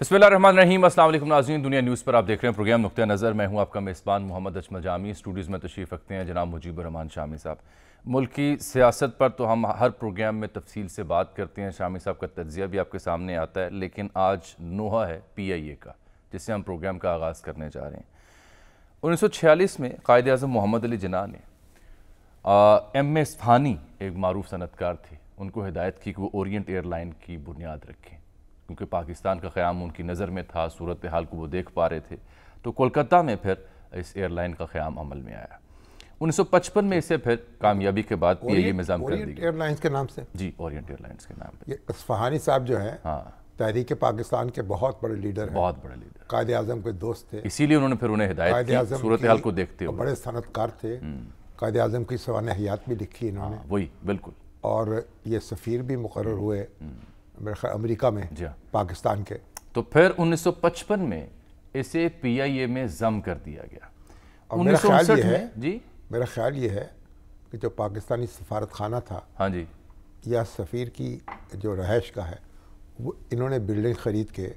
बिस्मिल्लाहिर्रहमानिर्रहीम। अस्सलाम वालेकुम नाज़रीन, दुनिया न्यूज़ पर आप देख रहे हैं प्रोग्राम नुक्ता नज़र। मैं हूं आपका मेज़बान मोहम्मद अजमल जामी। स्टूडियोज़ में तशरीफ़ रखते हैं जनाब मुजीबुर रहमान शामी साहब। मुल्क की सियासत पर तो हम हर प्रोग्राम में तफसील से बात करते हैं, शामी साहब का तज्ज़िया भी आपके सामने आता है, लेकिन आज नोहा है PIA का, जिससे हम प्रोग्राम का आगाज़ करने जा रहे हैं। 1946 में कायद आज़म मोहम्मद अली जिन्ना ने M.A. इस्फ़हानी एक मारूफ सनतकार थे, उनको हिदायत की कि वो ओरिएंट एयरलाइन की बुनियाद रखें, क्योंकि पाकिस्तान का क़याम उनकी नज़र में था, सूरत हाल को वो देख पा रहे थे। तो कोलकाता में फिर इस एयरलाइन का क़याम अमल में आया। 1955 में इसे फिर कामयाबी के बाद PIA में ज़म कर दी गई। एयरलाइंस के नाम से? जी, ओरिएंट एयरलाइंस के नाम पे। ये इस्फ़हानी साहब जो हैं, हाँ, तहरीक पाकिस्तान के बहुत बड़े लीडर हैं, बहुत बड़े लीडर, कायद आज़म के दोस्त थे। इसीलिए उन्होंने फिर उन्हें हिदायत की सूरत हाल को देखते हुए। बड़े सनतकार थे, कायद आज़म की सवाने हयात भी लिखी इन्होंने। वही बिल्कुल। और ये सफ़ीर भी मुकर्रर हुए मेरे ख्याल अमेरिका में, पाकिस्तान के। तो फिर 1955 में इसे PIA में ज़म कर दिया गया। और मेरा ख्याल ये है, जी मेरा ख्याल ये है कि जो पाकिस्तानी सफारत खाना था, हाँ जी, या सफ़ीर की जो रहायश का है, वो इन्होंने बिल्डिंग ख़रीद के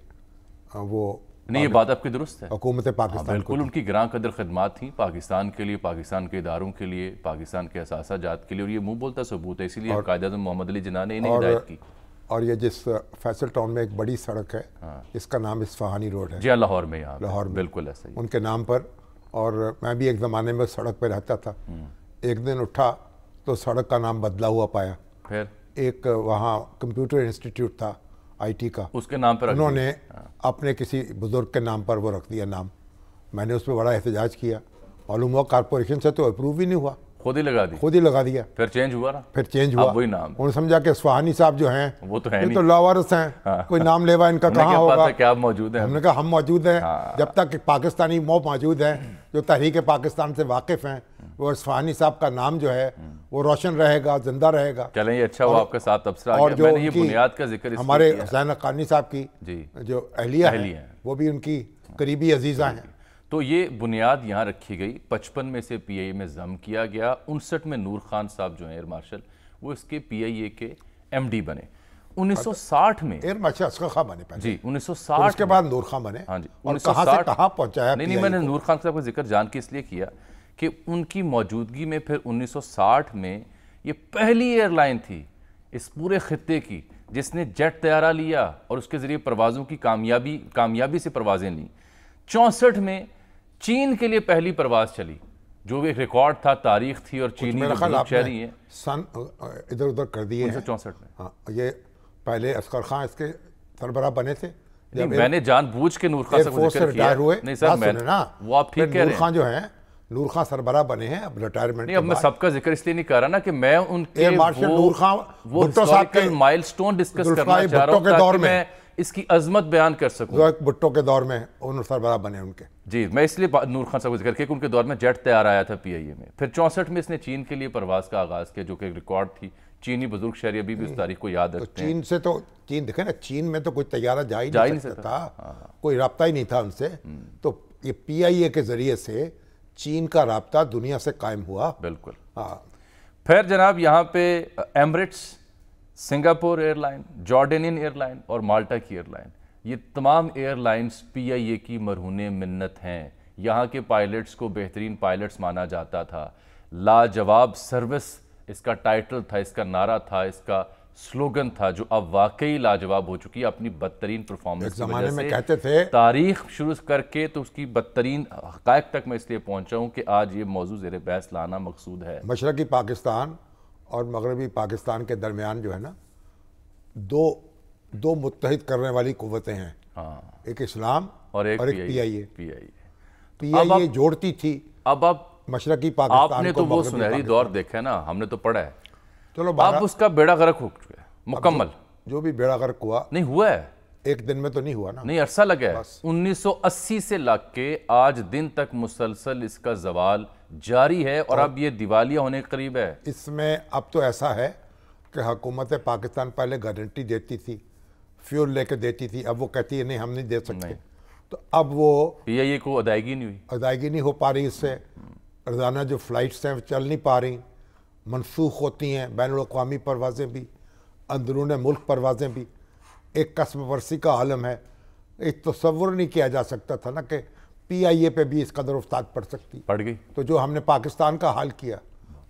वो नहीं, ये बात आपकी दुरुस्त है। हुकूमत पाकिस्तान बिल्कुल उनकी ग्रां कदर खदमात थी पाकिस्तान के लिए, पाकिस्तान के इदारों के लिए, पाकिस्तान के असासा जात के लिए, और ये मुंह बोलता सबूत है। इसीलिए कायद आज़म मोहम्मद अली जिन्ना ने इन्हें हिदायत की। और ये जिस फैसल टाउन में एक बड़ी सड़क है, इसका नाम इस्फ़हानी रोड है। जी, लाहौर में, यहाँ लाहौर में बिल्कुल ऐसा ही उनके नाम पर। और मैं भी एक ज़माने में सड़क पर रहता था। एक दिन उठा तो सड़क का नाम बदला हुआ पाया। फिर एक वहाँ कंप्यूटर इंस्टीट्यूट था IT का, उसके नाम पर उन्होंने अपने किसी बुजुर्ग के नाम पर वो रख दिया नाम। मैंने उस पर बड़ा एहतजाज किया। मालूम हुआ कॉर्पोरेशन से तो अप्रूव ही नहीं हुआ, खुद ही लगा दी। खुद ही लगा दिया। फिर चेंज हुआ ना, फिर चेंज हुआ। वही नाम उन्होंने समझा कि इस्फ़हानी साहब जो हैं वो तो है ये नहीं, तो लावारिस हैं, कोई नाम लेवा इनका कहाँ होगा। क्या मौजूद है? हमने कहा हम मौजूद हैं। जब तक पाकिस्तानी मौत मौजूद हैं जो तहरीक पाकिस्तान से वाकिफ़ हैं, वो इस्फ़हानी साहब का नाम जो है वो रोशन रहेगा, जिंदा रहेगा। चलें, ये अच्छा हुआ आपके साथ तबसरा आ गया। मैंने ये बुनियाद का जिक्र हमारे हुसैन हक्कानी साहब की जो अहलिया है, वो भी उनकी करीबी अजीज़ा हैं। तो ये बुनियाद यहाँ रखी गई। 55 में से PIA में ज़म किया गया। 59 में नूर खान साहब जो हैं एयर मार्शल, वो इसके PIA के MD बने। 1960 में एयर मार्शल असगर खां बने पहले। जी, 1960 उसके बाद नूर खान बने। हाँ जी, और कहाँ से कहाँ पहुँचाया? नहीं, मैंने नूर खान साहब का जिक्र जान के इसलिए किया कि उनकी मौजूदगी में फिर 1960 में ये पहली एयरलाइन थी इस पूरे खित्ते की जिसने जेट तैयारा लिया और उसके ज़रिए परवाज़ों की कामयाबी से परवाज़ें ली। 64 में चीन के लिए पहली परवाज़ चली, जो एक रिकॉर्ड था, तारीख थी, और चीनी शहरी हैं सन इधर उधर कर दिए 1964 में। हाँ, ये पहले असगर खां इसके सरबराह बने थे। मैंने जानबूझ के नूर खान से रिटायर हुए। नहीं सर, मैं ना वो आप ठीक कह रहे हैं। नूर खान जो हैं, नूर खान सरबराह बने हैं अब रिटायरमेंट। नहीं, अब मैं सबका जिक्र इसलिए नहीं कर रहा ना कि मैं उनके एयर मार्शल नूर खान वो हिस्टोरिकल माइलस्टोन डिस्कस करना चाह रहा हूं ताकि मैं इसकी अजमत बयान कर सकूं। भुट्टो के दौर में उन्होंने सरबराह बने उनके। जी, मैं इसलिए नूर खान साहब को जिक्र किया कि उनके दौर में जेट तैयार आया था PIA में। फिर 64 में इसने चीन के लिए परवाज़ का आगाज़ किया, जो कि एक रिकॉर्ड थी। चीनी बुजुर्ग शहरी अभी भी उस तारीख को याद रखते हैं। चीन से तो चीन देखे ना, चीन में तो कोई तैयारा जा ही नहीं सकता था, कोई रब्ता ही नहीं था उनसे। तो ये PIA के ज़रिए से चीन का राब्ता दुनिया से कायम हुआ। बिल्कुल। फिर जनाब यहाँ पे Emirates, Singapore airline, Jordanian airline और माल्टा की एयरलाइन, ये तमाम एयरलाइंस PIA की मरहूने मिन्नत हैं। यहाँ के पायलट्स को बेहतरीन पायलट्स माना जाता था। लाजवाब सर्विस इसका टाइटल था, इसका नारा था, इसका स्लोगन था, जो अब वाकई लाजवाब हो चुकी है अपनी बदतरीन परफॉर्मेंस की वजह से। कहते थे तारीख शुरू करके तो उसकी बदतरीन हक़ाइक़ तक मैं इसलिए पहुँचा हूँ कि आज ये मौजू ज़ेर बहस लाना मकसूद है। मशरक़ी पाकिस्तान और मगरबी पाकिस्तान के दरमियान जो है ना, दो मुत्तहिद करने वाली क़ुव्वतें हैं। हाँ, एक इस्लाम और एक PIA जोड़ती थी। अब मशरक़ी पाकिस्तान आपने तो वो सुनहरी दौर देखा है ना, हमने तो पढ़ा है। चलो, अब उसका बेड़ा गर्क हो चुका है मुकम्मल। जो भी बेड़ा गर्क हुआ नहीं हुआ है, एक दिन में तो नहीं हुआ ना, नहीं, अरसा लगा है। 1980 से लग के आज दिन तक मुसलसल इसका जवाल जारी है, और अब ये दिवालिया होने के करीब है। इसमें अब तो ऐसा है कि हुकूमत पाकिस्तान पहले गारंटी देती थी, फ्यूल लेके देती थी, अब वो कहती है नहीं हम नहीं दे सकते। तो अब वो PIA को अदायगी नहीं हुई, अदायगी नहीं हो पा रही। इससे रोज़ाना जो फ़्लाइट्स हैं वो चल नहीं पा रही, मनसूख होती हैं। बैनुल-अक़वामी परवाज़ें भी, अंदरून मुल्क परवाज़ें भी। एक कस्म वर्सी का आलम है। एक तसव्वुर नहीं किया जा सकता था ना कि PIA पे भी इस कदर उस्ताद पड़ सकती, पड़ गई। तो जो हमने पाकिस्तान का हाल किया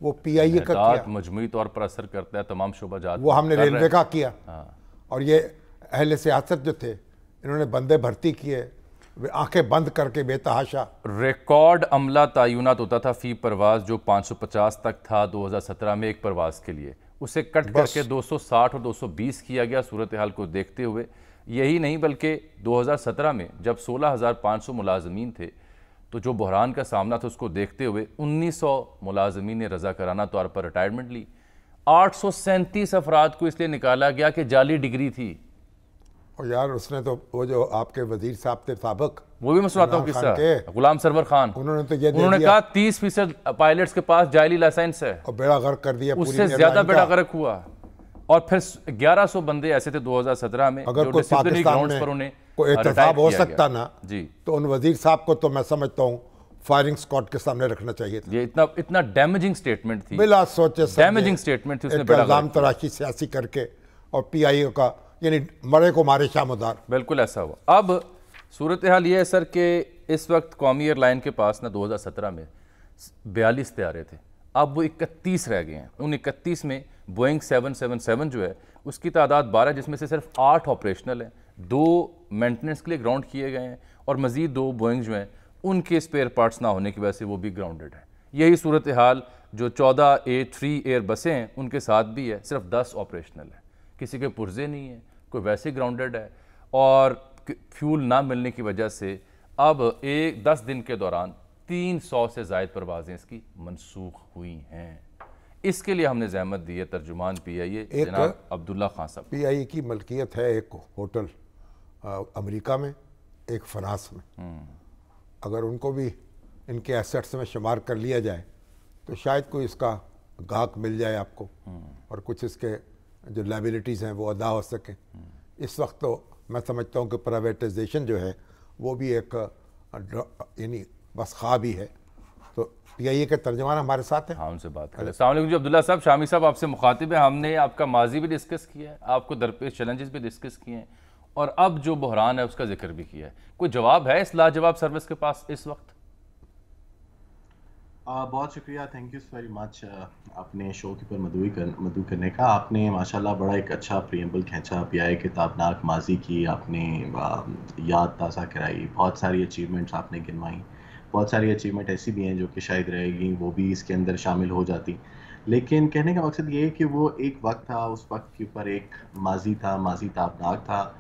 वो PIA का किया, मजमूई तौर पर असर करता है तमाम शोबाजात, वो हमने रेलवे का किया। और ये अहले सियासत जो थे इन्होंने बंदे भर्ती किए, वे आंखें बंद करके बेतहाशा। रिकॉर्ड अमला तयनात होता था फी परवाज़ जो 550 तक था 2017 में एक परवाज़ के लिए, उसे कट करके 260 और 220 किया गया सूरत हाल को देखते हुए। यही नहीं बल्कि 2017 में जब 16,500 मुलाजमीन थे तो जो बहरान का सामना था उसको देखते हुए 1900 मुलाजमीन ने रज़ाकाराना तौर पर रिटायरमेंट ली। 837 अफराद को इसलिए निकाला गया कि जाली डिग्री थी। और यार उसने तो वो जो आपके वजीर साहब थे साबिक, वो भी मैं सुनाता हूँ किस्सा, गुलाम सरवर खान, उन्होंने तो ये उन्होंने कहा 30% पायलट्स के पास जाली लाइसेंस है और बेड़ा गर्क कर दिया, उससे ज्यादा बेड़ा गर्क हुआ। और फिर 1100 बंदे ऐसे थे 2017 में अगर कोई पाकिस्तान में कोई एहतसाब हो सकता ना जी, तो उन वजीर साहब को तो मैं समझता हूँ फायरिंग स्क्वाड के सामने रखना चाहिए था। ये इतना डैमेजिंग स्टेटमेंट थी, बिला सोचे डैमेजिंग स्टेटमेंट थी, उसने बड़ा इल्जाम तराशी सियासी करके और PIA का यानी मरे को मारे शामुदार, बिल्कुल ऐसा हुआ। अब सूरत हाल ये है सर कि इस वक्त कौमी एयरलाइन के पास ना 2017 में 42 तैयारे थे, अब वो 31 रह गए हैं। उन 31 में बोइंग 777 जो है उसकी तादाद 12, जिसमें से सिर्फ 8 ऑपरेशनल हैं, 2 मेंटेनेंस के लिए ग्राउंड किए गए हैं और मज़ीद 2 बोइंग जो हैं उनके स्पेयर पार्ट्स ना होने की वजह से वो भी ग्राउंडेड है। यही सूरत हाल जो 14 A3 एयर बसें हैं उनके साथ भी है, सिर्फ 10 ऑपरेशनल है, किसी के पुर्जे नहीं है, कोई वैसे ग्राउंडेड है। और फ्यूल ना मिलने की वजह से अब 10 दिन के दौरान 300 से ज़ायद परवाज़ें इसकी मनसूख हुई हैं। इसके लिए हमने जहमत दी है तर्जुमान PIA जनाब अब्दुल्ला खान साहब। PIA की मलकियत है एक होटल अमेरिका में, एक फ्रांस में। अगर उनको भी इनके एसेट्स में शुमार कर लिया जाए तो शायद कोई इसका गाहक मिल जाए आपको और कुछ इसके जो लायबिलिटीज़ हैं वो अदा हो सके। इस वक्त तो मैं समझता हूँ कि प्राइवेटाइजेशन जो है वो भी एक यानी बस ख्वाब ही है। तो PIA के तर्जमान हमारे साथ हैं, हाँ उनसे बात करें। अस्सलाम वालेकुम जी अब्दुल्ला साहब, शामी साहब आपसे मुखातिब है। हमने आपका माजी भी डिस्कस किया है, आपको दरपेश चैलेंजेस भी डिस्कस किए हैं और अब जो बहरान है उसका जिक्र भी किया है। कोई जवाब है इस लाजवाब सर्विस के पास इस वक्त? बहुत शुक्रिया, थैंक यू वेरी मच अपने शो के ऊपर मदऊ करने का। आपने माशाल्लाह बड़ा एक अच्छा प्रीएम्बल खींचा, PIA के ताबनाक माजी की आपने याद ताज़ा कराई, बहुत सारी अचीवमेंट्स आपने गिनवाई। बहुत सारी अचीवमेंट ऐसी भी हैं जो कि शायद रहेगी वो भी इसके अंदर शामिल हो जाती, लेकिन कहने का मकसद ये है कि वो एक वक्त था, उस वक्त के ऊपर एक माजी था, माजी ताबनाक था।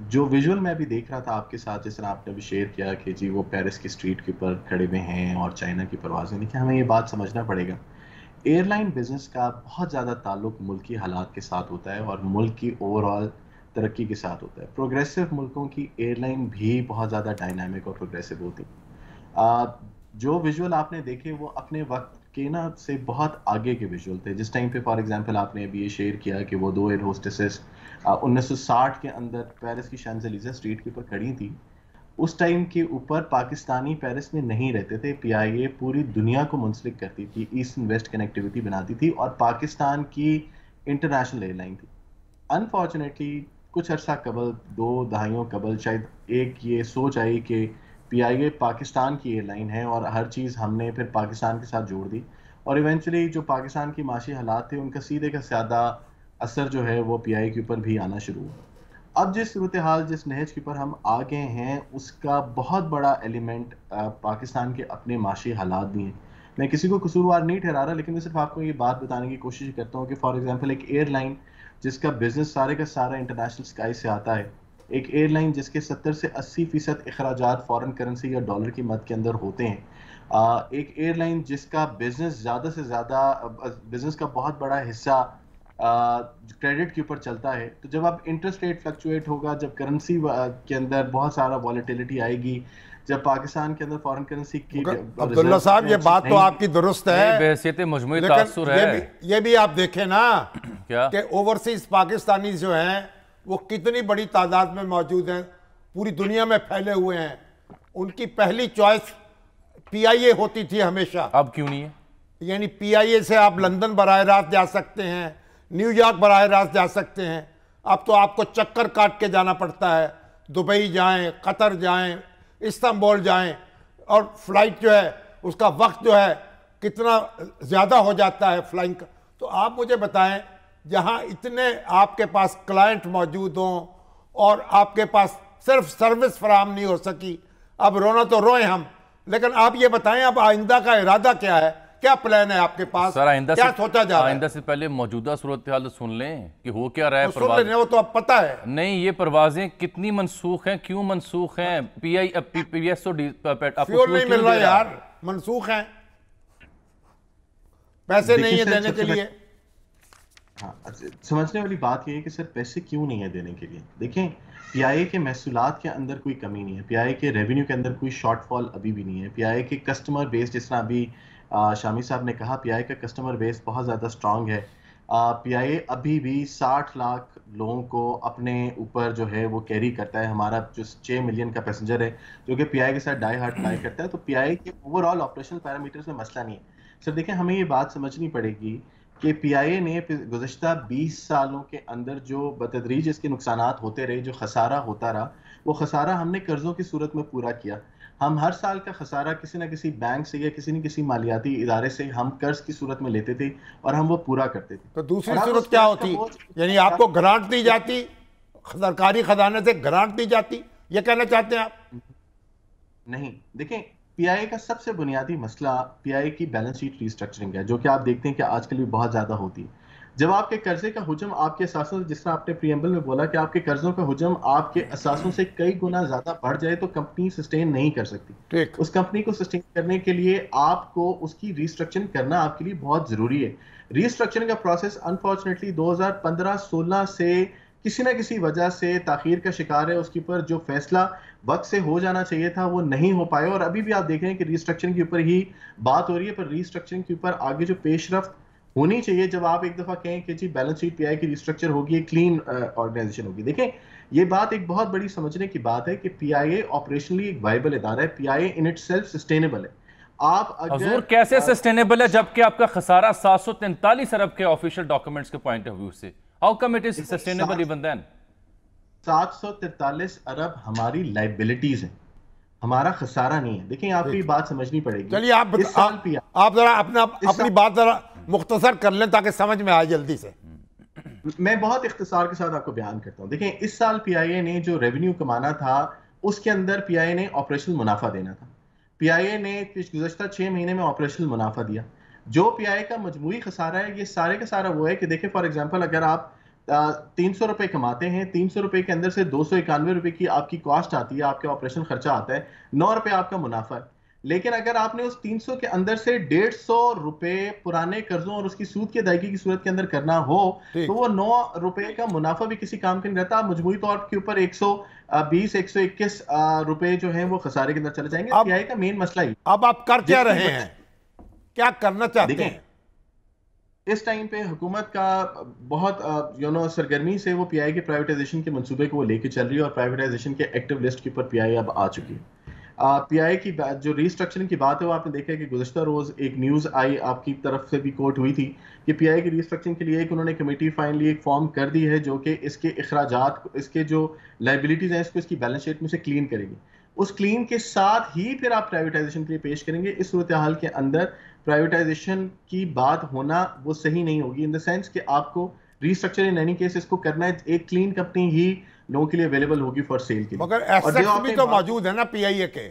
जो विजुअल मैं भी देख रहा था आपके साथ, जिस तरह आपने भी शेयर किया कि जी वो पेरिस की स्ट्रीट के ऊपर खड़े हुए हैं और चाइना की परवाज़ें, देखिए हमें ये बात समझना पड़ेगा, एयरलाइन बिजनेस का बहुत ज़्यादा ताल्लुक मुल्की हालात के साथ होता है और मुल्क की ओवरऑल तरक्की के साथ होता है। प्रोग्रेसिव मुल्कों की एयरलाइन भी बहुत ज़्यादा डायनामिक और प्रोग्रेसिव होती। जो विजुअल आपने देखे वो अपने वक्त के ना से बहुत आगे के विजुअल थे। जिस टाइम पे फॉर एग्जांपल आपने अभी ये शेयर किया कि वो 2 एयर होस्टेसेस 1960 के अंदर पेरिस की शैंज़ेलिज़े स्ट्रीट के ऊपर खड़ी थी, उस टाइम के ऊपर पाकिस्तानी पेरिस में नहीं रहते थे। PIA पूरी दुनिया को मुंसलिक करती थी, ईस्ट एंड वेस्ट कनेक्टिविटी बनाती थी और पाकिस्तान की इंटरनेशनल एयरलाइन थी। अनफॉर्चुनेटली कुछ अर्सा कबल, 2 दहाइयों कबल शायद एक ये सोच आई कि PIA पाकिस्तान की एयरलाइन है और हर चीज़ हमने फिर पाकिस्तान के साथ जोड़ दी और इवेंचुअली जो पाकिस्तान की माशी हालात थे उनका सीधे का ज़्यादा असर जो है वो PIA के ऊपर भी आना शुरू हुआ। अब जिस सूरत हाल, जिस नहज के ऊपर हम आ गए हैं उसका बहुत बड़ा एलिमेंट पाकिस्तान के अपने माशी हालात भी हैं। मैं किसी को कसूरवार नहीं ठहरा रहा, लेकिन मैं सिर्फ आपको ये बात बताने की कोशिश करता हूँ कि फॉर एग्जांपल एक एयरलाइन जिसका बिजनेस सारे का सारा इंटरनेशनल स्काई से आता है, एक एयरलाइन जिसके 70 से 80% अखराजात फॉरेन करेंसी या डॉलर की मद के अंदर होते हैं, एक एयरलाइन जिसका बिजनेस ज़्यादा से ज़्यादा बिजनेस का बहुत बड़ा हिस्सा क्रेडिट के ऊपर चलता है, तो जब आप इंटरेस्ट रेट फ्लक्चुएट होगा, जब करेंसी के अंदर बहुत सारा वॉलेटिलिटी आएगी, जब पाकिस्तान के अंदर फॉरेन करेंसी की अब्दुल्ला साहब ये बात तो आपकी दुरुस्त है, बहैसियत मजमूई तासुर है। ये भी आप देखें ना क्या कि ओवरसीज पाकिस्तानी जो हैं वो कितनी बड़ी तादाद में मौजूद हैं, पूरी दुनिया में फैले हुए हैं। उनकी पहली चॉइस PIA होती थी हमेशा, अब क्यों नहीं है? यानी PIA से आप लंदन बराह रास्त जा सकते हैं, न्यूयॉर्क बराह रास्त जा सकते हैं। अब तो आपको चक्कर काट के जाना पड़ता है, دبئی جائیں، قطر جائیں، استنبول جائیں، اور فلائٹ جو ہے اس کا وقت جو ہے کتنا زیادہ ہو جاتا ہے فلائنگ کا. تو آپ مجھے بتائیں جہاں اتنے آپ کے پاس کلائنٹ موجود ہوں اور آپ کے پاس صرف سروس فراہم نہیں ہو سکی، اب رونا تو روئیں ہم، لیکن آپ یہ بتائیں اب آئندہ کا ارادہ کیا ہے؟ کیا پلان ہے آپ کے پاس؟ سر کیا سوچا جا رہا ہے؟ آئندہ سے پہلے موجودہ صورتحال سن لیں کہ ہو کیا رہا ہے. سن لینے وہ تو اب پتہ ہے. نہیں، یہ پروازیں کتنی منسوخ ہیں، کیوں منسوخ ہیں؟ پی ایس او فیول نہیں مل رہا یار، منسوخ ہیں، پیسے نہیں ہیں دینے کے لیے. ہاں، سمجھنے والی بات یہ ہے کہ سر پیسے کیوں نہیں ہے دینے کے لیے. دیکھیں، پی آئی اے کے محصولات کے اندر کوئی کمی نہیں ہے، پی آئی اے کے ریونیو کے اندر کوئی شارٹ فال ابھی بھی نہیں ہے. پی آئی اے کے کسٹمر بیس، جس طرح ابھی شامی صاحب نے کہا، پی آئی اے کا کسٹمر بیس بہت زیادہ اسٹرانگ ہے. پی آئی اے ابھی بھی 60 لاکھ لوگوں کو اپنے اوپر جو ہے وہ کیری کرتا ہے. ہمارا جو 6 ملین کا پیسنجر ہے جو کہ پی آئی اے کے ساتھ ڈائی ہارڈ فلائی کرتا ہے. تو پی آئی اے کے اوور آل آپریشنل پیرامیٹرز میں مسئلہ نہیں ہے. سر دیکھیں، ہمیں یہ بات سمجھنی پڑے گی کہ پی آئی اے نے گزشتہ 20 سالوں کے اندر جو بتدریج اس کے نقصانات ہوتے رہے، جو خسارہ ہوتا رہا، وہ خسارہ ہم نے قرضوں کی صورت میں پورا کیا. ہم ہر سال کا خسارہ کسی نہ کسی بینک سے یا کسی نہ کسی مالیاتی ادارے سے ہم قرض کی صورت میں لیتے تھے اور ہم وہ پورا کرتے تھے. تو دوسری صورت کیا ہوتی؟ یعنی آپ کو گرانٹ دی جاتی، سرکاری خزانے سے گرانٹ دی جاتی، یہ کہنا چاہتے ہیں آپ؟ نہیں، دیکھیں، پی آئی اے کا سب سے بنیادی مسئلہ پی آئی اے کی بیلنس شیٹ ری اسٹرکچرنگ ہے، جو کہ آپ دیکھتے ہیں کہ آج کل بھی بہت زیادہ ہوتی ہے. جب آپ کے قرضے کا حجم آپ کے اثاثوں سے، جس طرح آپ نے پریمبل میں بولا کہ آپ کے قرضوں کا حجم آپ کے اثاثوں سے کئی گنا زیادہ بڑھ جائے تو کمپنی سسٹین نہیں کر سکتی. اس کمپنی کو سسٹین کرنے کے لیے آپ کو اس کی ری اسٹرکچرنگ کرنا آپ کے لیے بہت ضروری ہے. ری اسٹرکچرنگ کا پروسیس انفارچونیٹلی 2015-16 سے کسی نہ کسی وجہ سے تاخیر کا شکار ہے. اس کے اوپر جو فیصلہ وقت سے ہو جانا چاہیے تھا وہ نہیں ہو پایا، اور ابھی بھی آپ دیکھ رہے ہیں کہ ری اسٹرکچرنگ کے اوپر ہی بات ہو رہی ہے. پر ری اسٹرکچرنگ کے اوپر آگے جو پیش رفت ہونی چاہیے، جب آپ ایک دفعہ کہیں کہ جی بیلنس شیٹ پی آئی کی ری اسٹرکچر ہوگی، ایک کلین آرگنائزیشن ہوگی. دیکھیں، یہ بات ایک بہت بڑی سمجھنے کی بات ہے کہ پی آئی اے آپریشنلی ایک وائبل ادارہ ہے. پی آئی اے ان اٹ سیلف سسٹینیبل ہے. آپ حضور کیسے سسٹینیبل ہے جبکہ آپ کا خسارہ 743 ارب کے آفیشیل ڈاکومنٹس کے پوائنٹ آف ویو سے؟ How come it is sustainable even then? 743 ارب ہماری لائبلٹیز ہیں، ہمارا خسارہ نہیں ہے. دیکھیں، آپ کو یہ بات سمجھنی پڑے گی. چلیے آپ ذرا اپنی بات ذرا مختصر کر لیں تاکہ سمجھ میں آئے جلدی سے. میں بہت اختصار کے ساتھ آپ کو بیان کرتا ہوں. دیکھیں، اس سال پی آئی اے نے جو ریونیو کمانا تھا اس کے اندر پی آئی اے نے آپریشنل منافع دینا تھا. پی آئی اے نے گزشتہ 6 مہینے میں آپریشنل منافع دیا. جو پی آئی اے کا مجموعی خسارہ ہے، یہ سارے کا سارا وہ ہے کہ دیکھیں، فار ایگزامپل اگر آپ 300 روپے کماتے ہیں، 300 روپے کے اندر سے 291 روپے کی آپ کی کاسٹ آتی ہے، آپ کے آپریشن خرچہ آتا ہے، 9 روپے آپ کا منافع ہے. لیکن اگر آپ نے اس 300 کے اندر سے 150 روپے پرانے قرضوں اور اس کی سود کی ادائیگی کی صورت کے اندر کرنا ہو تو وہ 9 روپے کا منافع بھی کسی کام کے نہیں رہتا. مجموعی طور کے اوپر 120-121 روپے جو ہیں وہ خسارے کے اندر چلے جائیں گے. پی آئی کا مین مسئلہ ہی. اب آپ کر کیا رہے ہیں، کیا کرنا چاہتے ہیں؟ اس ٹائم پہ حکومت کا بہت سرگرمی سے وہ پی آئی کے پرائیویٹائزیشن کے منصوبے کو وہ لے کے چل رہی ہے، اور پرائیویٹائزیشن کے ایکٹیو لسٹ کے اوپر پی آئی اب آ چکی ہے. پی آئی کی جو ری اسٹرکچرنگ کی بات ہے وہ آپ نے دیکھا ہے کہ گزشتہ روز ایک نیوز آئی، آپ کی طرف سے بھی کوٹ ہوئی تھی کہ پی آئی کی ری اسٹرکچرنگ کے لیے ایک انہوں نے کمیٹی فائنلی ایک فارم کر دی ہے جو کہ اس کے اخراجات، اس کے جو لائبلٹیز ہیں، اس کو اس کی بیلنس شیٹ میں سے کلین کرے گی. اس کلین کے ساتھ ہی پھر آپ پرائیویٹائزیشن کے لیے پیش کریں گے. اس صورتحال کے اندر پرائیویٹائزیشن کی بات ہونا وہ صحیح نہیں ہوگی، ان دا سینس کہ آپ کو ری اسٹرکچر ان اینی کیس اس کو کرنا ہے. ایک کلین کمپنی ہی لوگوں کے لیے اویلیبل ہوگی فار سیل کے لیے. مگر ایسٹس بھی تو موجود ہے نا پی آئی اے کے.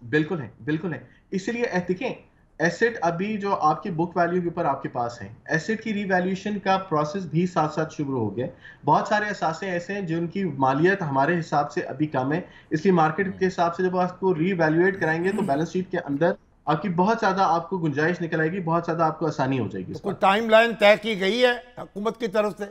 بالکل ہے، بالکل ہے. اسی لیے دیکھیں، ایسٹ ابھی جو آپ کی بک ویلیو کے اوپر آپ کے پاس ہیں، ایسٹ کی ری ویلیویشن کا پروسیس بھی ساتھ ساتھ شروع ہو گیا. بہت سارے اثاثے ایسے ہیں جن کی مالیت ہمارے حساب سے ابھی کم ہے، اس لیے مارکیٹ کے حساب سے جب آپ کو ری ویلیویٹ کرائیں گے تو بیلنس شیٹ کے اندر آپ کی بہت زیادہ آپ کو گنجائش نکل آئے گی، بہت زیادہ آپ کو آسانی ہو جائے گی. کوئی ٹائم لائن طے کی گئی ہے حکومت کی طرف سے؟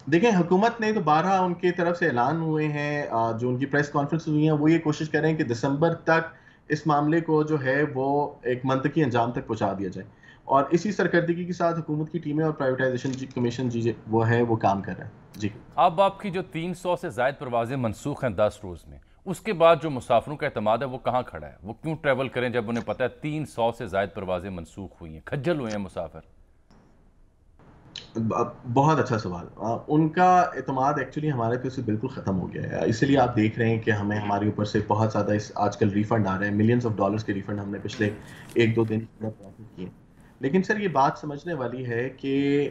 دیکھیں، حکومت نے تو 12 ان کی طرف سے اعلان ہوئے ہیں، جو ان کی پریس کانفرنس ہوئی ہیں، وہ یہ کوشش کر رہے ہیں کہ دسمبر تک اس معاملے کو جو ہے وہ ایک منطقی انجام تک پہنچا دیا جائے. اور اسی سرکردگی کے ساتھ حکومت کی ٹیمیں اور پرائیویٹائزیشن کمیشن وہ ہے وہ کام کر رہا ہے. جی، اب آپ کی جو 300 سے زائد پروازیں منسوخ ہیں 10 روز میں، اس کے بعد جو مسافروں کا اعتماد ہے وہ کہاں کھڑا ہے؟ وہ کیوں ٹریول کریں جب انہیں پتہ ہے 300 سے زائد پروازیں منسوخ ہوئی ہیں، کھجل ہوئے ہیں مسافر؟ بہت اچھا سوال. ان کا اعتماد ایکچولی ہمارے پہ سے بالکل ختم ہو گیا ہے. اسی لیے آپ دیکھ رہے ہیں کہ ہمیں ہمارے اوپر سے بہت زیادہ آج کل ریفنڈ آ رہے ہیں, ملینز آف ڈالرز کے ریفنڈ ہم نے پچھلے 1-2 دن پروسیس کیے. لیکن سر یہ بات سمجھنے والی ہے کہ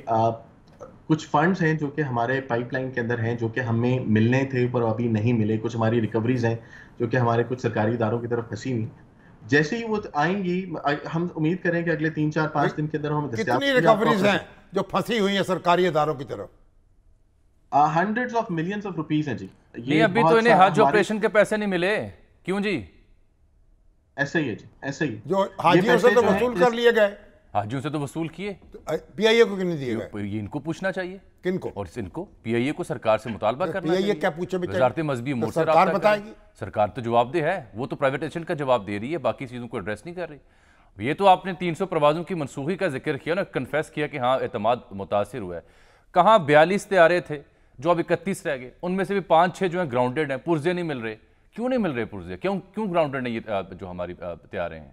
کچھ فنڈز ہیں جو کہ ہمارے پائپ لائن کے اندر ہیں, جو کہ ہمیں ملنے تھے پر ابھی نہیں ملے. کچھ ہماری ریکوریز ہیں جو کہ ہمارے کچھ سرکاری اداروں کی طرف پھنسی ہوئی. جیسے ہی وہ آئیں گی, ہم امید کریں کہ اگلے 3-4-5 دن کے اندر ہمیں دستیاب. کتنی ریکوریز ہیں جو پھنسی ہوئی ہیں سرکاری اداروں کی طرف؟ Hundreds of millions of rupees ہیں جی. نہیں, ابھی تو انہیں حج آپریشن کے پیسے نہیں ملے. کیوں جی؟ ایسا ہی ہے جی, ایسا ہی. جو حاجیوں سے تو وصول کر لیے گئے. حاجیوں سے تو وصول کیے, پی آئی اے کو کیوں نہیں دیے گئے؟ یہ ان کو پوچھنا چاہیے. کن کو؟ اور ان کو پی آئی اے کو سرکار سے مطالبہ کرنا پی آئی اے چاہیے. کیا پوچھے بیچارے؟ وزارت مذہبی امور سے سرکار بتائے گی. سرکار تو جواب دہ ہے, وہ تو پرائیویٹ ایجنٹ کا جواب دے رہی ہے, باقی چیزوں کو ایڈریس نہیں کر رہی. یہ تو آپ نے 300 پروازوں کی منسوخی کا ذکر کیا نا, کنفیس کیا کہ ہاں اعتماد متاثر ہوا ہے. کہاں 42 طیارے تھے جو اب 31 رہ گئے, ان میں سے بھی 5-6 جو ہیں گراؤنڈڈ ہیں, پرزے نہیں مل رہے. کیوں نہیں مل رہے پرزے؟ کیوں گراؤنڈڈ نہیں یہ جو ہماری طیارے ہیں؟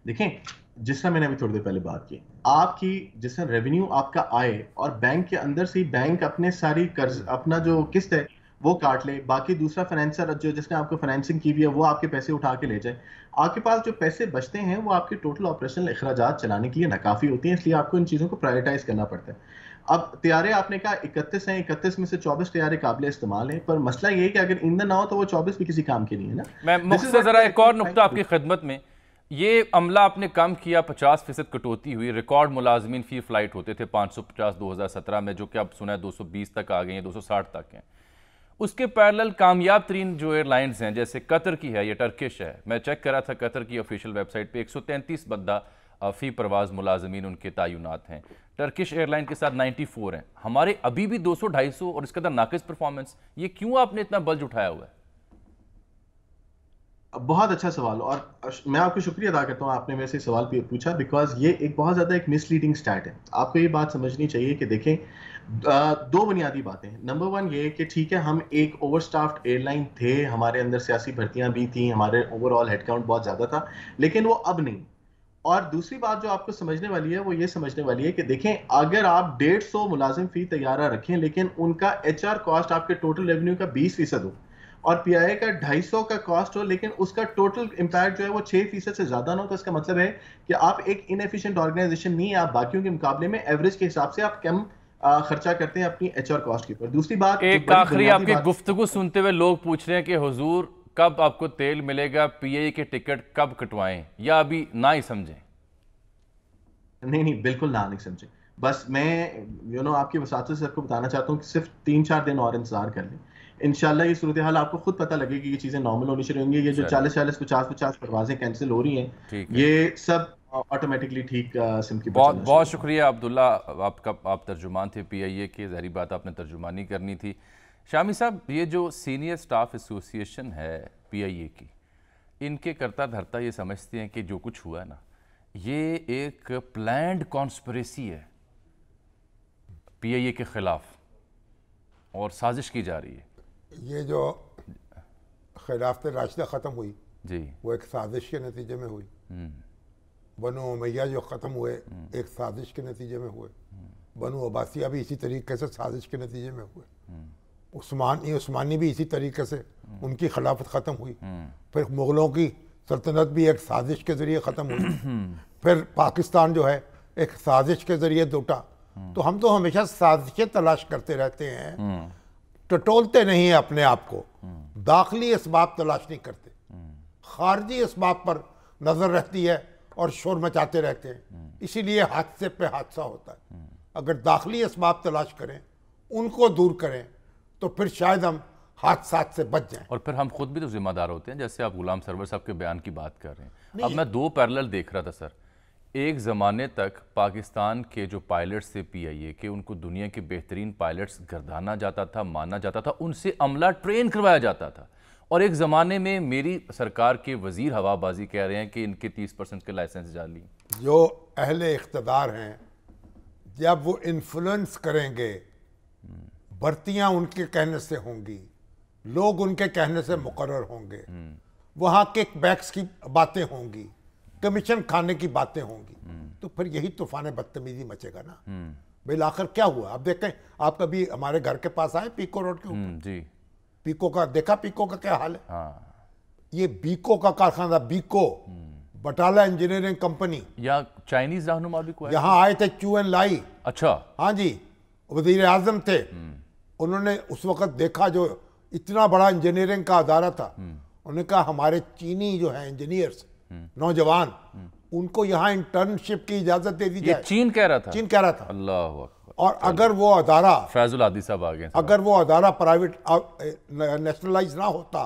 دیکھیں, جس طرح میں نے ابھی تھوڑی دیر پہلے بات کی, آپ کی جس طرح ریونیو آپ کا آئے اور بینک کے اندر سے بینک اپنے ساری قرض اپنا جو قسط ہے وہ کاٹ لے, باقی دوسرا فائنینسر جو جس نے آپ کو فائنینسنگ کی ہوئی ہے وہ آپ کے پیسے اٹھا کے لے جائے, آپ کے پاس جو پیسے بچتے ہیں وہ آپ کے ٹوٹل آپریشنل اخراجات چلانے کے لیے ناکافی ہوتی ہیں. اس لیے آپ کو ان چیزوں کو پرائیورٹائز کرنا پڑتا ہے. اب طیارے آپ نے کہا 31 ہیں, 31 میں سے 24 طیارے قابل استعمال ہیں, پر مسئلہ یہ ہے کہ اگر ایندھن نہ ہو تو وہ 24 بھی کسی کام کے نہیں ہے نا. میں مختصر ذرا ایک اور نقطہ آپ کی خدمت میں, یہ عملہ آپ نے کم کیا, 50% کٹوتی ہوئی. ریکارڈ ملازمین فی فلائٹ ہوتے تھے 550 2017 میں, جو کہ اب سنا ہے 220 تک آ گئی ہیں, 260 تک ہیں. اس کے پیرلل کامیاب ترین جو ایئر لائنز ہیں جیسے قطر کی ہے یا ٹرکش ہے, میں چیک کرا تھا قطر کی آفیشیل ویب سائٹ پہ 133 بندہ فی پرواز ملازمین ان کے تعینات ہیں. ٹرکش ایئر لائن کے ساتھ 94 ہیں. ہمارے ابھی بھی 200-250 اور اس کے اندر ناقص پرفارمنس. یہ کیوں آپ نے اتنا بلج اٹھایا ہوا ہے؟ بہت اچھا سوال, اور میں آپ کو شکریہ ادا کرتا ہوں آپ نے میرے سے سوال پوچھا, بیکاز یہ ایک بہت زیادہ ایک مس لیڈنگ سٹیٹ ہے. آپ کو یہ بات سمجھنی چاہیے کہ دیکھیں 2 بنیادی باتیں. نمبر 1 یہ کہ ٹھیک ہے ہم ایک اوور سٹافڈ ایئر لائن تھے, ہمارے اندر سیاسی بھرتیاں بھی تھیں, ہمارے اوور آل ہیڈ کاؤنٹ بہت زیادہ تھا, لیکن وہ اب نہیں. اور دوسری بات جو آپ کو سمجھنے والی ہے وہ یہ سمجھنے والی ہے کہ دیکھیں اگر آپ 150 ملازم فی طیارہ رکھیں لیکن ان کا ایچ آر کاسٹ آپ کے ٹوٹل ریونیو کا 20% ہو, اور پی آئی اے کا 250 کا کاسٹ ہو, لیکن اس کا ٹوٹل امپیکٹ جو ہے وہ 6% سے زیادہ نہ ہو, تو اس کا مطلب ہے کہ آپ ایک انیفیشینٹ آرگنائزیشن نہیں ہے. آپ باقیوں کے مقابلے میں ایوریج کے حساب سے آپ کم خرچہ کرتے ہیں اپنی ایچ آر کاسٹ کے اوپر. دوسری بات, ایک آخری آپ کی گفتگو سنتے ہوئے لوگ پوچھ رہے ہیں کہ حضور کب آپ کو تیل ملے گا, پی آئی اے کے ٹکٹ کب کٹوائیں, یا ابھی نہ ہی سمجھیں؟ نہیں بالکل نہ نہیں سمجھیں. بس میں آپ کی وساطت سے آپ کو بتانا چاہتا ہوں کہ صرف 3-4 دن اور انتظار کر لیں. انشاءاللہ یہ صورتحال آپ کو خود پتہ لگے گی, یہ چیزیں نارمل ہونی شروع ہوں گی. یہ جو 40-40 50-50 پروازیں کینسل ہو رہی ہیں, یہ سب آٹومیٹکلی ٹھیک سمت. بہت شکریہ عبداللہ, آپ ترجمان تھے پی آئی اے کے, ظاہری بات آپ نے ترجمانی کرنی تھی. شامی صاحب, یہ جو سینئر سٹاف ایسوسی ایشن ہے پی آئی اے کی, ان کے کرتا دھرتا یہ سمجھتے ہیں کہ جو کچھ ہوا ہے نا, یہ ایک پلانڈ کانسپریسی ہے پی آئی اے کے خلاف اور سازش کی جا رہی ہے. یہ جو خلافت راشدہ ختم ہوئی جی, وہ ایک سازش کے نتیجے میں ہوئی. بنو امیہ جو ختم ہوئے ایک سازش کے نتیجے میں ہوئے. بنو عباسیہ بھی اسی طریقے سے سازش کے نتیجے میں ہوئے. عثمانی بھی اسی طریقے سے ان کی خلافت ختم ہوئی. پھر مغلوں کی سلطنت بھی ایک سازش کے ذریعے ختم ہوئی. پھر پاکستان جو ہے ایک سازش کے ذریعے ٹوٹا. تو ہم تو ہمیشہ سازشیں تلاش کرتے رہتے ہیں, ٹٹولتے نہیں ہیں اپنے آپ کو, داخلی اسباب تلاش نہیں کرتے, خارجی اسباب پر نظر رہتی ہے اور شور مچاتے رہتے ہیں. اسی لیے حادثے پہ حادثہ ہوتا ہے. اگر داخلی اسباب تلاش کریں, ان کو دور کریں, تو پھر شاید ہم حادثات سے بچ جائیں. اور پھر ہم خود بھی تو ذمہ دار ہوتے ہیں, جیسے آپ غلام سرور صاحب کے بیان کی بات کر رہے ہیں. اب میں 2 پیرلل دیکھ رہا تھا سر. ایک زمانے تک پاکستان کے جو پائلٹس تھے پی آئی اے کے, ان کو دنیا کے بہترین پائلٹس گردانا جاتا تھا, مانا جاتا تھا, ان سے عملہ ٹرین کروایا جاتا تھا. اور ایک زمانے میں میری سرکار کے وزیر ہوا بازی کہہ رہے ہیں کہ ان کے 30% کے لائسنس جعلی. جو اہل اقتدار ہیں جب وہ انفلوئنس کریں گے, بھرتیاں ان کے کہنے سے ہوں گی, لوگ ان کے کہنے سے مقرر ہوں گے, وہاں کک بیکس کی باتیں ہوں گی, کمیشن کھانے کی باتیں ہوں گی, तो फिर यही तूफान बदतमीजी मचेगा ना। भाई आखिर क्या हुआ? आप देखें, आप कभी हमारे घर के पास आए पीको रोड के ऊपर? जी। पीको का देखा, पीको का क्या हाल है? हाँ, ये बीको का कारखाना, बीको बटाला इंजीनियरिंग कंपनी, या चाइनीज रहनुमा भी कोई? यहाँ आए थे चू एन लाई। अच्छा। हाँ जी, वजीर आजम थे। उन्होंने उस वक्त देखा जो इतना बड़ा इंजीनियरिंग का अदारा था, उन्होंने कहा हमारे चीनी जो है इंजीनियर्स नौजवान, उनको यहाँ इंटर्नशिप की इजाजत दे दी ये जाए। चीन कह रहा था? चीन कह रहा था। अल्लाह अकबर। और अगर वो अदारा, फैजुल आदि साहब आ गए। अगर वो अदारा प्राइवेट नेशनलाइज ना होता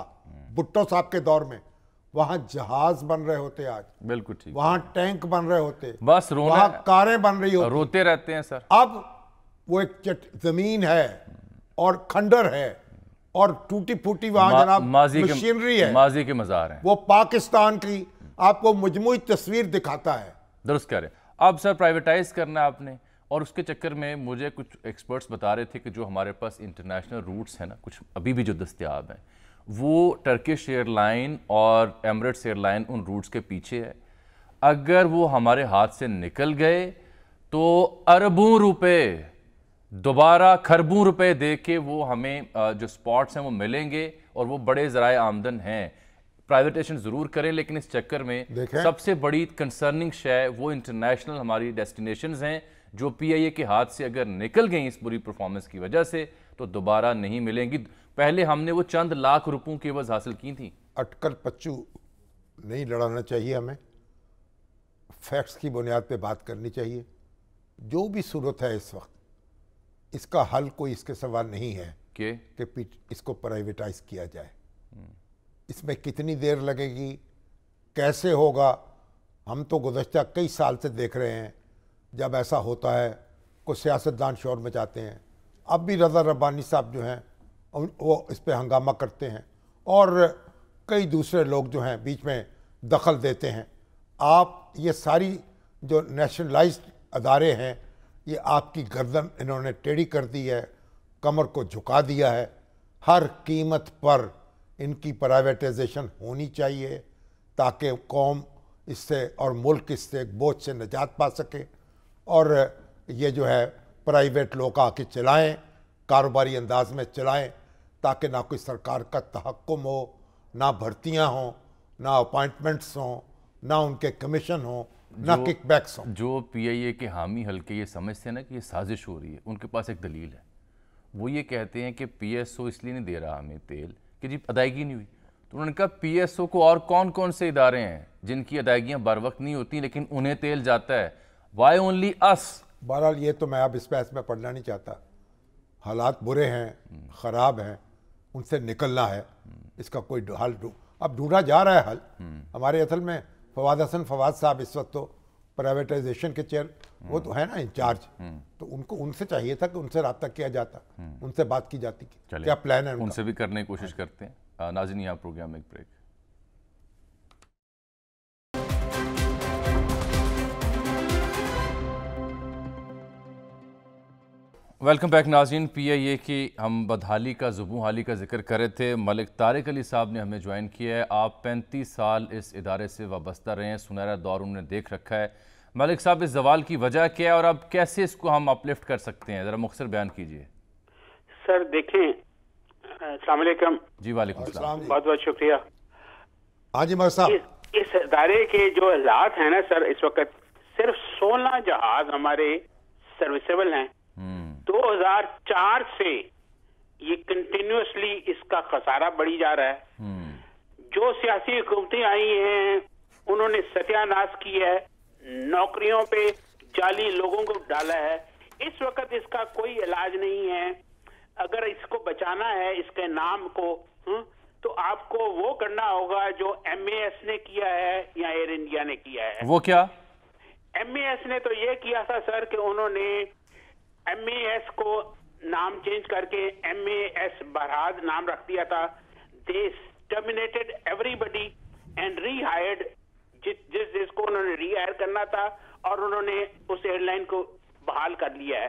भुट्टो साहब के दौर में, वहां जहाज बन रहे होते आज, बिल्कुल ठीक। वहां टैंक बन रहे होते, बस रोना, वहां कारें बन रही होती। रोते रहते हैं सर। अब वो एक जमीन है और खंडर है और टूटी फूटी वहां जनाब मशीनरी है, माजी के मज़ार हैं। वो पाकिस्तान की आपको मजमूई तस्वीर दिखाता है। दुरुस्त कह रहे हैं। अब सर प्राइवेटाइज करना है आपने, और उसके चक्कर में मुझे कुछ एक्सपर्ट्स बता रहे थे कि जो हमारे पास इंटरनेशनल रूट्स हैं ना, कुछ अभी भी जो दस्तयाब हैं, वो टर्किश एयरलाइन और एमिरेट्स एयरलाइन उन रूट्स के पीछे है। अगर वो हमारे हाथ से निकल गए तो अरबों रुपए, दोबारा खरबों रुपए दे के वो हमें जो स्पॉट्स हैं वो मिलेंगे, और वो बड़े ज़राए आमदन हैं। प्राइवेटेशन ज़रूर करें, लेकिन इस चक्कर में सबसे बड़ी कंसर्निंग शय वो इंटरनेशनल हमारी डेस्टिनेशंस हैं जो पीआईए के हाथ से अगर निकल गई इस बुरी परफॉर्मेंस की वजह से तो दोबारा नहीं मिलेंगी। पहले हमने वो चंद लाख रुपयों की एवज हासिल की थी। अटकल पच्चू नहीं लड़ाना चाहिए, हमें फैक्ट्स की बुनियाद पे बात करनी चाहिए। जो भी सूरत है इस वक्त, इसका हल कोई इसके सवाल नहीं है कि इसको प्राइवेटाइज किया जाए। इसमें कितनी देर लगेगी, कैसे होगा, हम तो गुज़श्ता कई साल से देख रहे हैं जब ऐसा होता है कुछ सियासतदान शोर मचाते हैं। अब भी रज़ा रब्बानी साहब जो हैं वो इस पे हंगामा करते हैं, और कई दूसरे लोग जो हैं बीच में दखल देते हैं। आप ये सारी जो नेशनलाइज्ड अदारे हैं, ये आपकी गर्दन इन्होंने टेढ़ी कर दी है, कमर को झुका दिया है। हर कीमत पर इनकी प्राइवेटाइजेशन होनी चाहिए ताकि कौम इससे और मुल्क इससे एक बोझ से निजात पा सके, और ये जो है प्राइवेट लोग आके चलाएं, कारोबारी अंदाज में चलाएं, ताकि ना कोई सरकार का तहक्कुम हो, ना भर्तियां हों, ना अपॉइंटमेंट्स हों, ना उनके कमीशन हों, ना किकबैक्स हों। जो पीआईए के हामी हल्के ये समझते हैं ना कि ये साजिश हो रही है, उनके पास एक दलील है। वो ये कहते हैं कि पीएसओ इसलिए नहीं दे रहा हमें तेल कि जी अदायगी नहीं हुई। तो उन्होंने कहा पीएसओ को और कौन कौन से इदारे हैं जिनकी अदायगियां बर वक्त नहीं होती लेकिन उन्हें तेल जाता है? Why only us? बहरहाल ये तो मैं अब इस बहस में पढ़ना नहीं चाहता। हालात बुरे हैं, ख़राब हैं, उनसे निकलना है। इसका कोई हल अब ढूंढा जा रहा है हल। हमारे असल में फवाद हसन फवाद साहब इस वक्त तो प्राइवेटाइजेशन के चेयर वो तो है ना इंचार्ज, तो उनको उनसे चाहिए था कि उनसे रब्ता किया जाता, उनसे बात की जाती कि क्या प्लान है उनका। उनसे भी करने की कोशिश करते हैं। नाज़रीन, यहाँ प्रोग्राम में एक ब्रेक। वेलकम बैक नाज़रीन। पीआईए की हम बदहाली का, ज़ुबूं हाली का जिक्र कर रहे थे। मलिक तारिक अली साहब ने हमें ज्वाइन किया है। आप 35 साल इस इदारे से वाबस्ता रहे हैं, सुनहरा दौर उन्होंने देख रखा है। मलिक साहब, इस जवाल की वजह क्या है और अब कैसे इसको हम अपलिफ्ट कर सकते हैं, ज़रा मुख्तसर बयान कीजिए। सर देखें, अस्सलाम वालेकुम। जी वालेकुम सलाम। बहुत बहुत शुक्रिया। हाँ जी मलिक साहब। इस इदारे के जो हालात हैं ना सर, इस वक्त सिर्फ 16 जहाज हमारे सर्विसेबल हैं। 2004 से ये कंटिन्यूसली इसका खसारा बढ़ी जा रहा है। जो सियासी हुकूमतें आई हैं उन्होंने सत्यानाश किया है, नौकरियों पे जाली लोगों को डाला है। इस वक्त इसका कोई इलाज नहीं है। अगर इसको बचाना है, इसके नाम को, तो आपको वो करना होगा जो MAS ने किया है या एयर इंडिया ने किया है। वो क्या? MAS ने तो ये किया था सर कि उन्होंने MAS को नाम चेंज करके MAS बरहाद नाम रख दिया था। दे टर्मिनेटेड एवरीबडी एंड रीहायर्ड जिसको उन्होंने रीहायर करना था, और उन्होंने उस एयरलाइन को बहाल कर लिया है।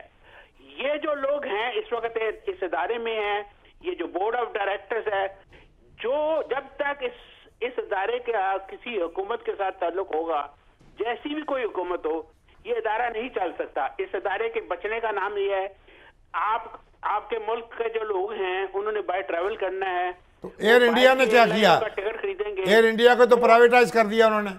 ये जो लोग हैं इस वक्त इस इदारे में हैं, ये जो बोर्ड ऑफ डायरेक्टर्स है, जो जब तक इस इदारे का किसी हुकूमत के साथ ताल्लुक होगा, जैसी भी कोई हुकूमत हो, ये इदारा नहीं चल सकता। इस इदारे के बचने का नाम ये है, आपके मुल्क के जो लोग हैं उन्होंने बाय ट्रैवल करना है, तो एयर इंडिया ने क्या किया? टिकट खरीदेंगे। एयर इंडिया को तो प्राइवेटाइज कर दिया उन्होंने।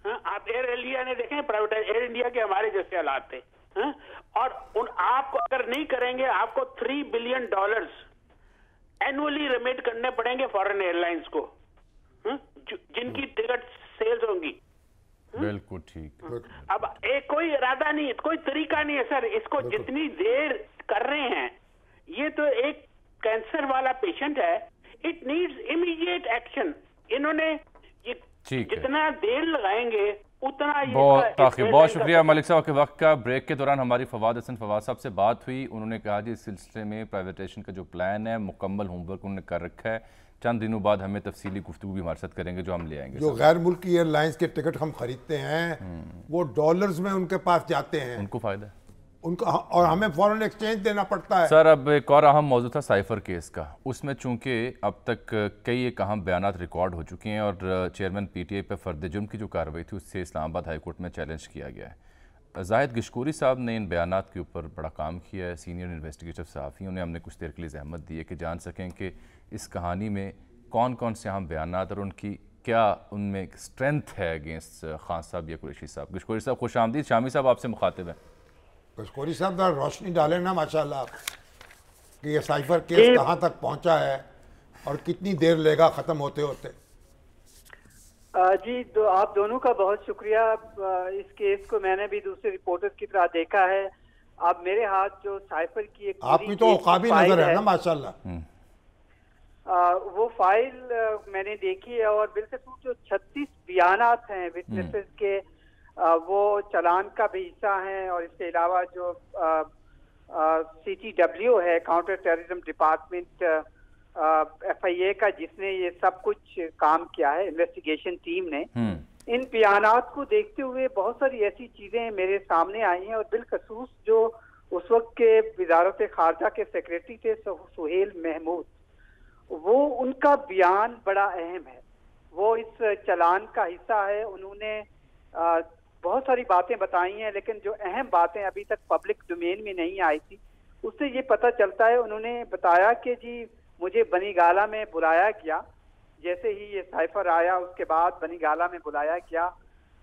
हाँ, आप एयर इंडिया ने देखें, प्राइवेटाइज एयर इंडिया के हमारे जैसे हालात थे। हाँ? और आपको अगर नहीं करेंगे, आपको $3 बिलियन एनुअली रिमिट करने पड़ेंगे फॉरेन एयरलाइंस को, जिनकी टिकट सेल्स होंगी। बिल्कुल ठीक। अब एक कोई इरादा नहीं, कोई तरीका नहीं है सर, इसको जितनी देर कर रहे हैं, ये तो एक कैंसर वाला पेशेंट है, इट नीड्स इमीडिएट एक्शन। इन्होंने ये जितना देर लगाएंगे उतना ये बहुत शुक्रिया मलिक साहब के वक्त का। ब्रेक के दौरान हमारी फवाद हसन फवाद साहब से बात हुई, उन्होंने कहा जी इस सिलसिले में प्राइवेटाइजेशन का जो प्लान है मुकम्मल होमवर्क उन्होंने कर रखा है, चंद दिनों बाद हमें तफसीली गुफ्तगू भी हमारे साथ करेंगे जो हम ले आएंगे। जो गैर मुल्की एयरलाइंस के टिकट हम खरीदते हैं वो डॉलर्स में उनके पास जाते हैं, उनको फ़ायदा है उनको, और हमें फॉरेन एक्सचेंज देना पड़ता है। सर अब एक और अहम मौजूद था साइफर केस का, उसमें चूंकि अब तक कई एक अहम बयानात रिकॉर्ड हो चुके हैं और चेयरमैन पीटीआई पर फर्द जुर्म की जो कार्रवाई थी उससे इस्लामाबाद हाई कोर्ट में चैलेंज किया गया है। जाहिद गिशकोरी साहब ने इन बयानात के ऊपर बड़ा काम किया है, सीनियर इन्वेस्टिगेटिव सहाफ़ी, उन्हें हमने कुछ देर के लिए ज़हमत दी है कि जान सकें कि इस कहानी में कौन कौन से अहम बयानात और उनकी क्या उनमें स्ट्रेंथ है अगेंस्ट खान साहब या कुरैशी साहब। गिशकोरी साहब खुश आमदीद, शामी साहब आपसे मुखातिब हैं। गिशकोरी साहब जरा रोशनी डालें ना माशाल्लाह कि ये साइफर केस कहाँ तक पहुँचा है और कितनी देर लेगा ख़त्म होते होते। जी तो आप दोनों का बहुत शुक्रिया। इस केस को मैंने भी दूसरे रिपोर्टर्स की तरह देखा है। अब मेरे हाथ जो साइफर की एक आपकी तो काबिल नजर है ना माशाल्लाह। वो फाइल मैंने देखी है और बिल्कुल जो 36 बयानात हैं विटनेसेस के, वो चालान का भी हिस्सा हैं और इसके अलावा जो CTW है, काउंटर टेररिज्म डिपार्टमेंट FIA का, जिसने ये सब कुछ काम किया है, इन्वेस्टिगेशन टीम ने, इन बयानात को देखते हुए बहुत सारी ऐसी चीजें मेरे सामने आई हैं और बिलखसूस जो उस वक्त के वजारत खारजा के सेक्रेटरी थे सुहेल महमूद, वो उनका बयान बड़ा अहम है। वो इस चालान का हिस्सा है। उन्होंने बहुत सारी बातें बताई हैं, लेकिन जो अहम बातें अभी तक पब्लिक डोमेन में नहीं आई थी, उससे ये पता चलता है। उन्होंने बताया कि जी मुझे बनीगाला में बुलाया गया, जैसे ही ये साइफर आया उसके बाद बनीगाला में बुलाया गया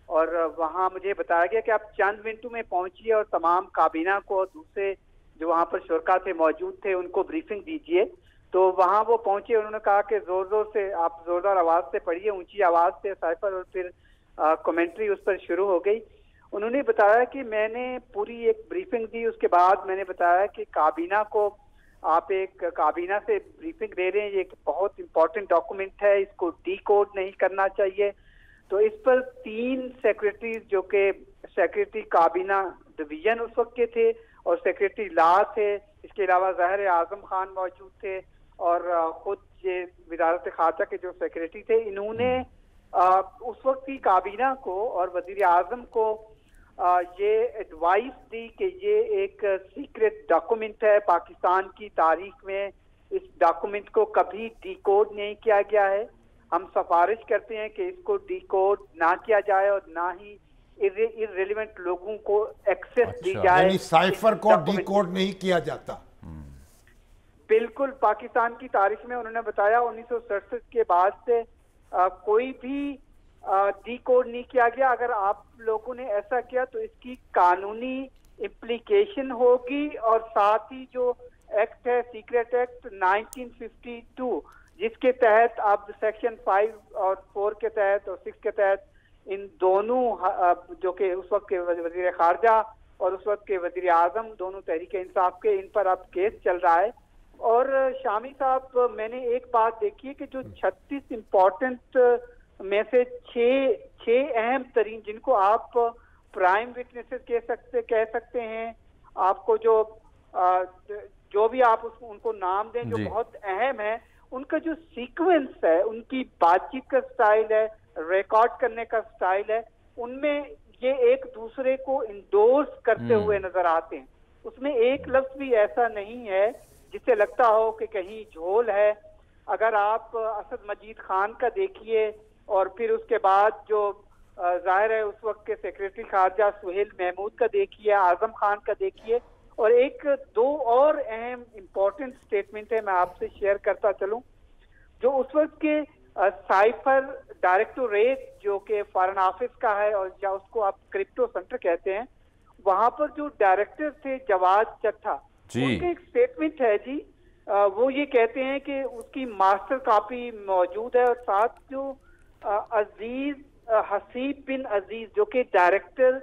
और वहाँ मुझे बताया गया कि आप चंद मिनटों में पहुँचिए और तमाम काबीना को, दूसरे जो वहाँ पर शुरका थे मौजूद थे, उनको ब्रीफिंग दीजिए। तो वहाँ वो पहुंचे, उन्होंने कहा कि जोर जोर से आप जोरदार आवाज से पढ़िए, ऊंची आवाज से साइफर, और फिर कमेंट्री उस पर शुरू हो गई। उन्होंने बताया कि मैंने पूरी एक ब्रीफिंग दी, उसके बाद मैंने बताया कि काबीना को आप एक काबीना से ब्रीफिंग दे रहे हैं, ये एक बहुत इंपॉर्टेंट डॉक्यूमेंट है, इसको डीकोड नहीं करना चाहिए। तो इस पर 3 सेक्रेटरीज जो कि सेक्रेटरी काबीना डिवीजन उस वक्त के थे और सेक्रेटरी लॉ थे, इसके अलावा ज़ाहिर आजम खान मौजूद थे और खुद ये वजारत खारजा के जो सेक्रेटरी थे, इन्होंने उस वक्त की काबीना को और वजीर आजम को ये एडवाइस दी कि ये एक सीक्रेट डॉक्यूमेंट है, पाकिस्तान की तारीख में इस डॉक्यूमेंट को कभी डीकोड नहीं किया गया है। हम सिफारिश करते हैं कि इसको डीकोड ना किया जाए और ना ही इररिलेवेंट लोगों को एक्सेस दी जाए। यानी साइफर को डीकोड नहीं किया जाता। बिल्कुल, पाकिस्तान की तारीख में उन्होंने बताया 1967 के बाद से कोई भी डीकोड नहीं किया गया। अगर आप लोगों ने ऐसा किया तो इसकी कानूनी इम्प्लीकेशन होगी और साथ ही जो एक्ट है, सीक्रेट एक्ट 1952, जिसके तहत अब सेक्शन 5 और 4 के तहत और 6 के तहत इन दोनों जो कि उस वक्त के वजीर खारजा और उस वक्त के वजीर आजम, दोनों तहरीक इंसाफ के, इन पर अब केस चल रहा है। और शामी साहब, मैंने एक बात देखी है कि जो 36 इम्पोर्टेंट में से 6 अहम तरीन, जिनको आप प्राइम विटनेसेस कह सकते हैं, आपको जो भी आप उनको नाम दें, जो बहुत अहम है, उनका जो सीक्वेंस है, उनकी बातचीत का स्टाइल है, रिकॉर्ड करने का स्टाइल है, उनमें ये एक दूसरे को इंडोर्स करते हुए नजर आते हैं। उसमें एक लफ्ज भी ऐसा नहीं है जिससे लगता हो कि कहीं झोल है। अगर आप असद मजीद खान का देखिए और फिर उसके बाद जो ظاہر ہے اس وقت کے سیکریٹری خارجہ سہیل محمود کا دیکھیے, اعظم خان کا دیکھیے, اور ایک دو اور اہم امپورٹنٹ سٹیٹمنٹ ہے میں آپ سے شیئر کرتا چلوں. جو اس وقت کے سائفر ڈائریکٹوریٹ جو کہ فارن آفس کا ہے اور یا اس کو آپ کرپٹو سینٹر کہتے ہیں, وہاں پر جو ڈائریکٹر تھے جواد چٹھا, ان کا ایک سٹیٹمنٹ ہے جی, وہ یہ کہتے ہیں کہ اس کی ماسٹر کاپی موجود ہے, اور ساتھ جو عزیز حسیب بن عزیز جو کہ director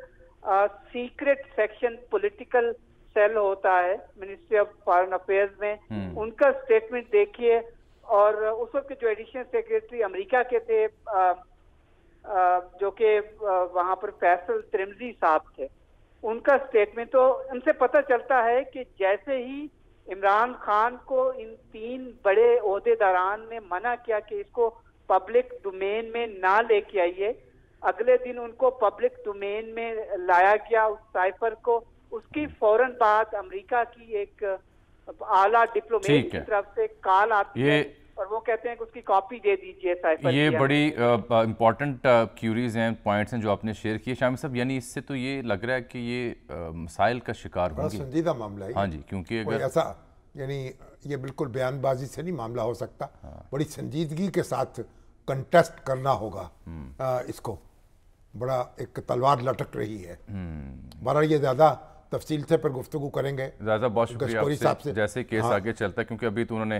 secret section political cell ہوتا ہے منسٹری آف فارن افیئرز میں, ان کا سٹیٹمنٹ دیکھیے. اور اس وقت جو ایڈیشنل سیکریٹری امریکہ کے تھے جو کہ وہاں پر فیصل ترمزی صاحب تھے, ان کا سٹیٹمنٹ, تو ان سے پتہ چلتا ہے کہ جیسے ہی عمران خان کو ان 3 بڑے عہدیداران نے منع کیا کہ اس کو پبلک ڈومین میں نہ لے کے آئیے, اگلے دن ان کو پبلک ڈومین میں لایا گیا اس سائفر کو. اس کی فوراً بعد امریکہ کی ایک اعلیٰ ڈپلومیٹ کی طرف سے کال آتی ہے اور وہ کہتے ہیں کہ اس کی کاپی دے دیجئے سائفر. یہ بڑی امپورٹنٹ کیوریز ہیں, پوائنٹس ہیں جو آپ نے شیئر کیے شامی صاحب. یعنی اس سے تو یہ لگ رہا ہے کہ یہ مسائل کا شکار ہوں گے. سنجیدہ معاملہ ہے. ہاں جی, کیونکہ اگر ایسا یعنی یہ بالکل بیان بازی سے نہیں معاملہ ہو سکتا, بڑی سنجیدگی کے ساتھ کنٹیسٹ کرنا ہوگا اس کو. بڑا ایک تلوار لٹک رہی ہے. بہرحال یہ زیادہ تفصیل سے پر گفتگو کریں گے. زیادہ بہت شکریہ آپ سے. جیسے کیس آگے چلتا ہے, کیونکہ ابھی تو انہوں نے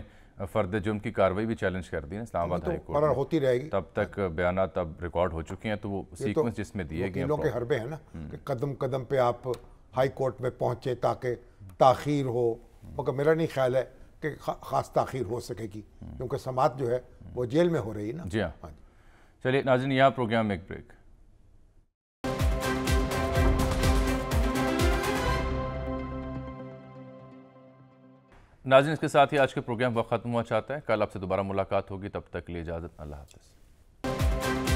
فرد جرم کی کارروائی بھی چیلنج کر دی نا اسلام آباد ہائی کورٹ میں, ہوتی رہے گی. تب تک بیانات اب ریکارڈ ہو چکے ہیں, تو وہ سیکوینس جس میں دیے گئے وکیلوں کے حربے ہیں نا کہ قدم قدم پہ آپ ہائی کورٹ میں پہنچے تاکہ تاخیر ہو, مگر میرا نہیں خیال ہے کہ خاص تاخیر ہو سکے گی, کیونکہ سماعت جو ہے وہ جیل میں ہو رہی ہے نا. جی ہاں. چلیے ناظرین, یہاں پروگرام میں ایک بریک. ناظرین, اس کے ساتھ ہی آج کے پروگرام وقت ختم ہوا چاہتا ہے. کل آپ سے دوبارہ ملاقات ہوگی, تب تک کے لیے اجازت. اللہ حافظ.